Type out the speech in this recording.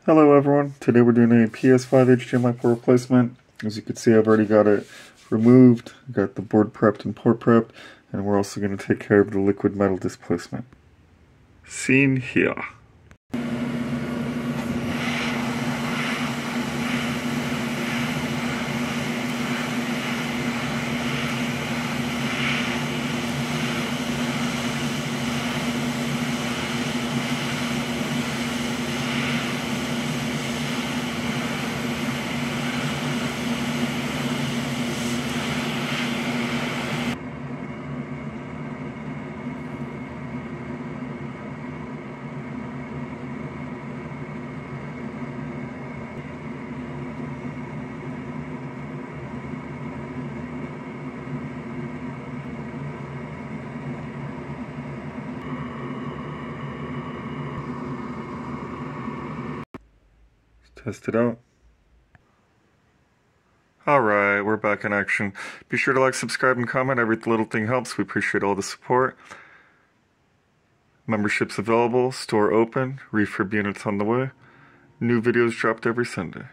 Hello everyone, today we're doing a PS5 HDMI port replacement. As you can see, I've already got it removed, got the board prepped and port prepped, and we're also going to take care of the liquid metal displacement. Seen here. Test it out. Alright, we're back in action. Be sure to like, subscribe, and comment. Every little thing helps. We appreciate all the support. Memberships available. Store open. Refurb units on the way. New videos dropped every Sunday.